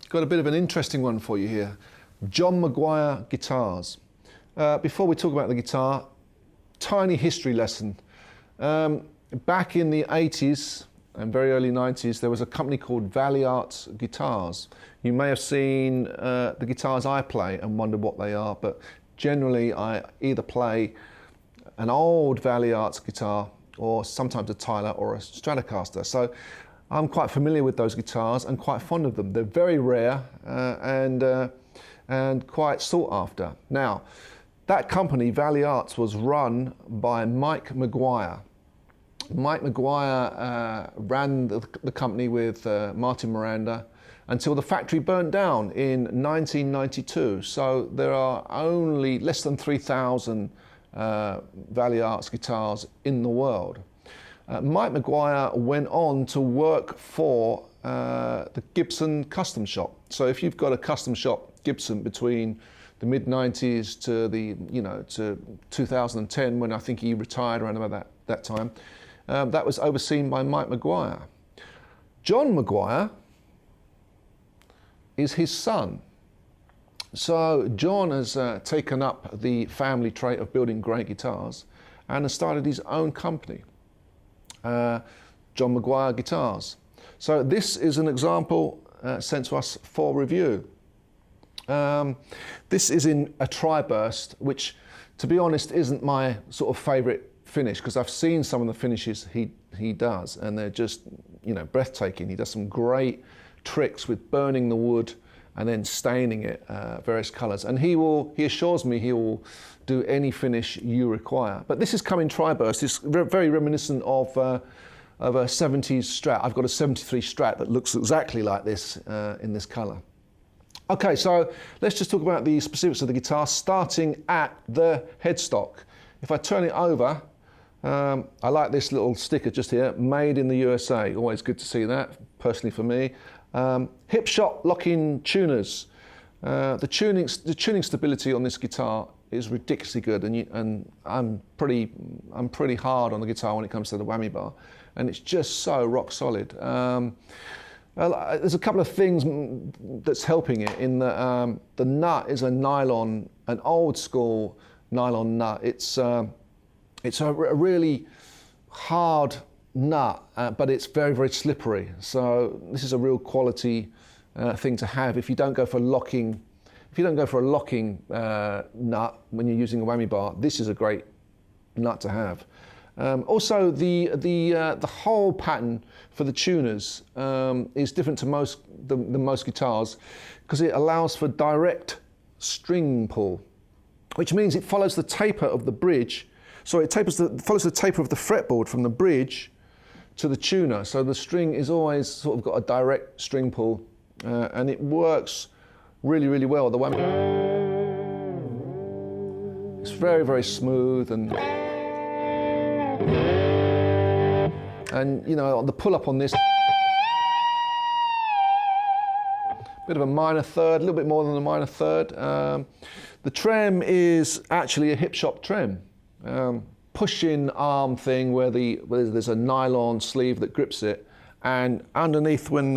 Got a bit of an interesting one for you here. John Mcguire guitars. Before we talk about the guitar, tiny history lesson. Back in the 80s and very early 90s, there was a company called Valley Arts Guitars. You may have seen the guitars I play and wondered what they are, but generally I either play an old Valley Arts guitar or sometimes a Tyler or a Stratocaster. So I'm quite familiar with those guitars and quite fond of them. They're very rare and quite sought after. Now, that company, Valley Arts, was run by Mcguire. Mike Mcguire ran the company with Martin Miranda until the factory burnt down in 1992. So there are only less than 3,000 Valley Arts guitars in the world. Mike Mcguire went on to work for the Gibson custom shop. So if you've got a custom shop Gibson between the mid-90s to to 2010, when I think he retired around about that time, that was overseen by Mike Mcguire. John Mcguire is his son. So John has taken up the family trait of building great guitars and has started his own company. John Mcguire Guitars. So this is an example sent to us for review. This is in a Triburst, which, to be honest, isn't my sort of favourite finish, because I've seen some of the finishes he does, and they're just, breathtaking. He does some great tricks with burning the wood and then staining it various colours. And he assures me he will do any finish you require. But this is coming Triburst. It's very reminiscent of a 70s Strat. I've got a 73 Strat that looks exactly like this in this colour. Okay, so let's just talk about the specifics of the guitar, starting at the headstock. If I turn it over, I like this little sticker just here, made in the USA. Always good to see that, personally for me. Hip shot locking tuners. The tuning stability on this guitar is ridiculously good, and I'm pretty hard on the guitar when it comes to the whammy bar, and it's just so rock solid. There's a couple of things that's helping it in that the nut is a nylon, an old school nylon nut. It's a really hard nut, but it's very, very slippery. So this is a real quality thing to have if you don't go for locking. If you don't go for a locking nut when you're using a whammy bar, this is a great nut to have. Also, the whole pattern for the tuners is different to most guitars, because it allows for direct string pull, which means it follows the taper of the bridge. So it follows the taper of the fretboard from the bridge to the tuner. So the string is always sort of got a direct string pull, and it works really, really well. The whammy, it's very, very smooth, and the pull up on this, bit of a minor third, a little bit more than a minor third. The trem is actually a hip shop trem. Push-in arm thing where there's a nylon sleeve that grips it, and underneath, when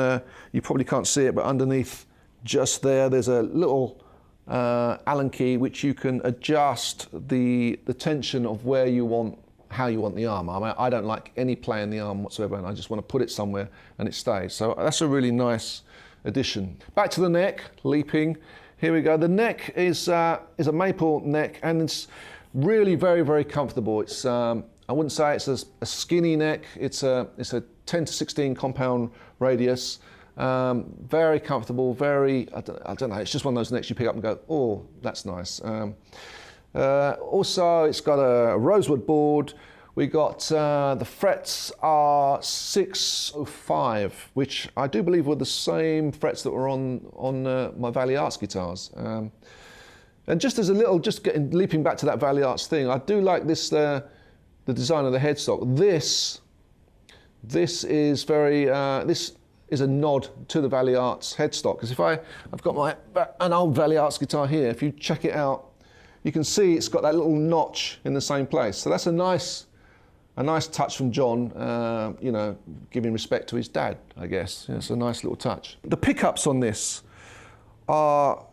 you probably can't see it, but underneath just there's a little Allen key which you can adjust the tension of how you want the arm. I don't like any play in the arm whatsoever, and I just want to put it somewhere and it stays. So that's a really nice addition. Back to the neck, leaping. Here we go. The neck is a maple neck, and it's really very, very comfortable. It's I wouldn't say it's a skinny neck. It's a 10 to 16 compound radius. Very comfortable. Very I don't know. It's just one of those necks you pick up and go, oh, that's nice. Also, it's got a rosewood board. We got the frets are 605, which I do believe were the same frets that were on my Valley Arts guitars. And just as a little, leaping back to that Valley Arts thing, I do like this, the design of the headstock. This is very, this is a nod to the Valley Arts headstock. Because I've got an old Valley Arts guitar here. If you check it out, you can see it's got that little notch in the same place. So that's a nice touch from John, you know, giving respect to his dad, I guess. Yeah, it's a nice little touch. The pickups on this are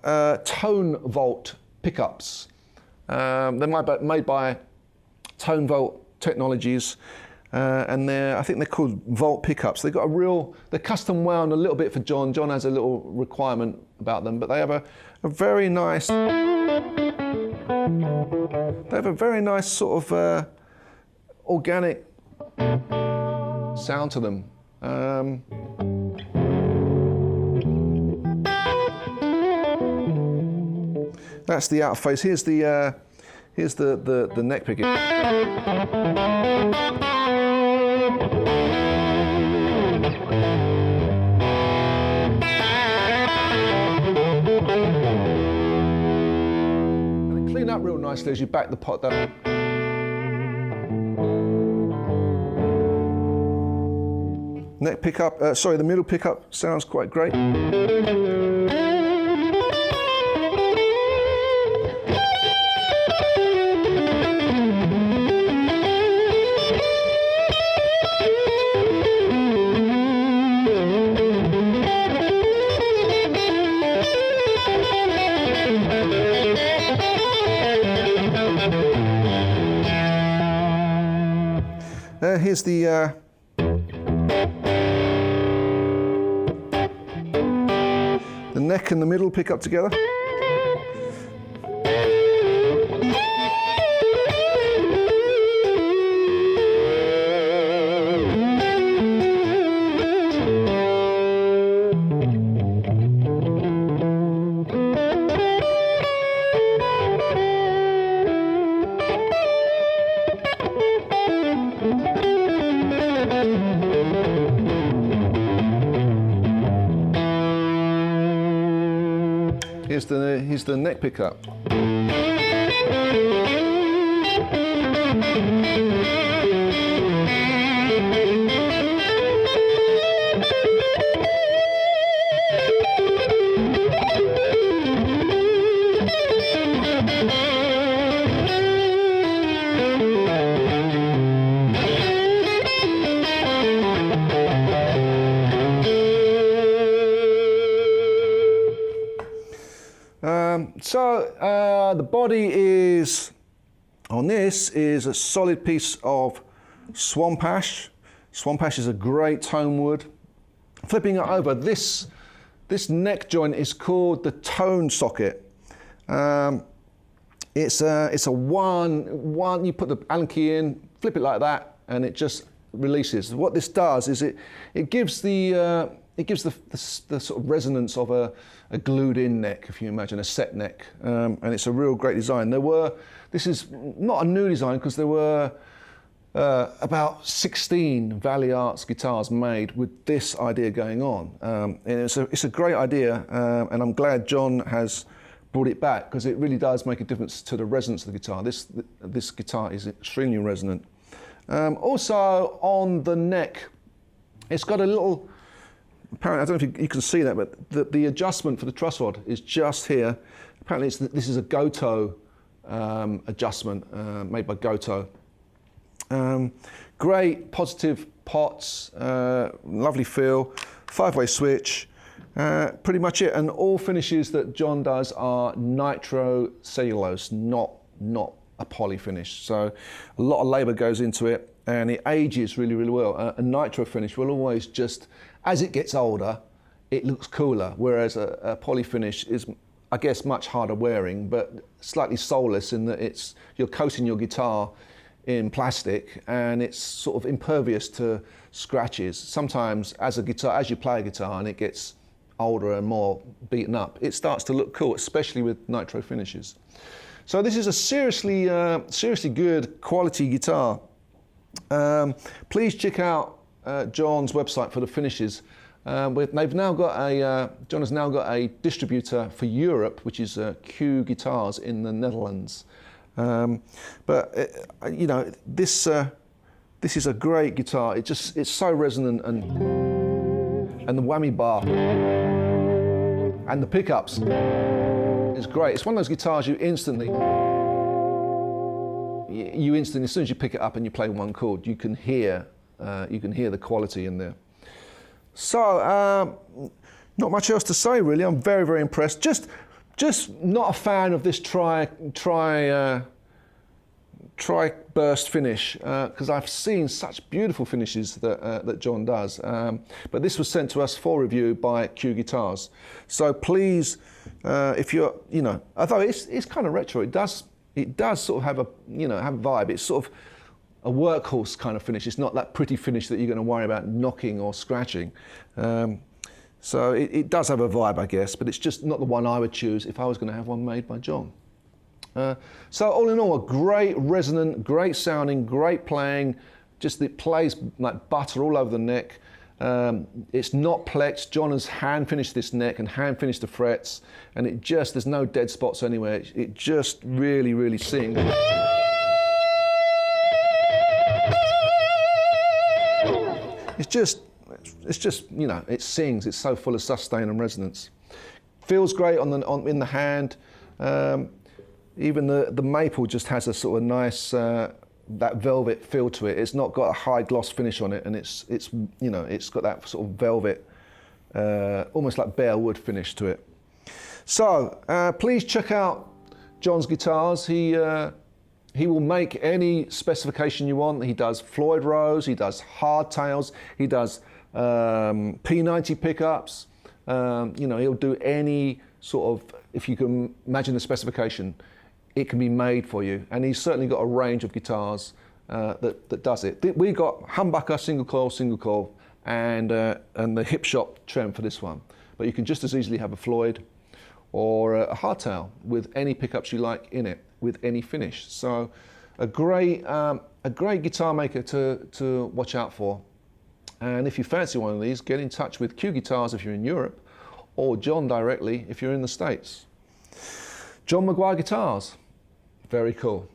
tone vault pickups. They're made by Tone Vault Technologies, and I think they're called Vault pickups. They've got they're custom wound a little bit for John. John has a little requirement about them, but they have a very nice, sort of organic sound to them. That's the outer face. Here's the neck picking. And they clean up real nicely as you back the pot down. Neck pickup, the middle pickup sounds quite great. Here's the neck and the middle pick up together. Here's the neck pickup. The body on this is a solid piece of swamp ash. Swamp ash is a great tone wood. Flipping it over, this neck joint is called the tone socket. It's a one. You put the Allen key in, flip it like that, and it just releases. What this does is it gives the sort of resonance of a glued-in neck, if you imagine a set neck, and it's a real great design. This is not a new design because there were about 16 Valley Arts guitars made with this idea going on, and it's a great idea, and I'm glad John has brought it back because it really does make a difference to the resonance of the guitar. This guitar is extremely resonant. Also on the neck, it's got a little. Apparently, I don't know if you can see that, but the adjustment for the truss rod is just here. Apparently, this is a Goto adjustment made by Goto. Great positive pots, lovely feel, 5-way switch, pretty much it. And all finishes that John does are nitro cellulose, not a poly finish. So a lot of labour goes into it, and it ages really, really well. A nitro finish will always just, as it gets older, it looks cooler, whereas a poly finish is I guess, much harder wearing, but slightly soulless in that you're coating your guitar in plastic and it's sort of impervious to scratches. Sometimes as you play a guitar and it gets older and more beaten up, it starts to look cool, especially with nitro finishes. So this is a seriously good quality guitar. Please check out John's website for the finishes. They've now got John has now got a distributor for Europe, which is Qguitars in the Netherlands. You know, this is a great guitar. It's so resonant, and the whammy bar and the pickups is great. It's one of those guitars you instantly, as soon as you pick it up and you play one chord, you can hear the quality in there. So not much else to say really. I'm very, very impressed. Just not a fan of this Triburst finish, because I've seen such beautiful finishes that John does. But this was sent to us for review by Qguitars. So please, if you're, you know, although it's kind of retro, it does sort of have a vibe. It's sort of a workhorse kind of finish. It's not that pretty finish that you're going to worry about knocking or scratching. So it does have a vibe, I guess, but it's just not the one I would choose if I was going to have one made by John. So all in all, a great resonant, great sounding, great playing. Just it plays like butter all over the neck. It's not plexed. John has hand finished this neck and hand finished the frets, and there's no dead spots anywhere. It just really, really sings. It's just, you know, it sings. It's so full of sustain and resonance. Feels great in the hand. Even the maple just has a sort of nice that velvet feel to it. It's not got a high gloss finish on it, and it's you know, it's got that sort of velvet, almost like bare wood finish to it. So please check out John's guitars. He will make any specification you want. He does Floyd Rose, he does hardtails, he does P90 pickups. You know, he'll do any sort of, if you can imagine the specification, it can be made for you. And he's certainly got a range of guitars that does it. We got humbucker, single coil, and the hip shop trem for this one. But you can just as easily have a Floyd or a hardtail with any pickups you like in it, with any finish. So a great guitar maker to watch out for. And if you fancy one of these, get in touch with Qguitars if you're in Europe, or John directly if you're in the States. John Mcguire Guitars, very cool.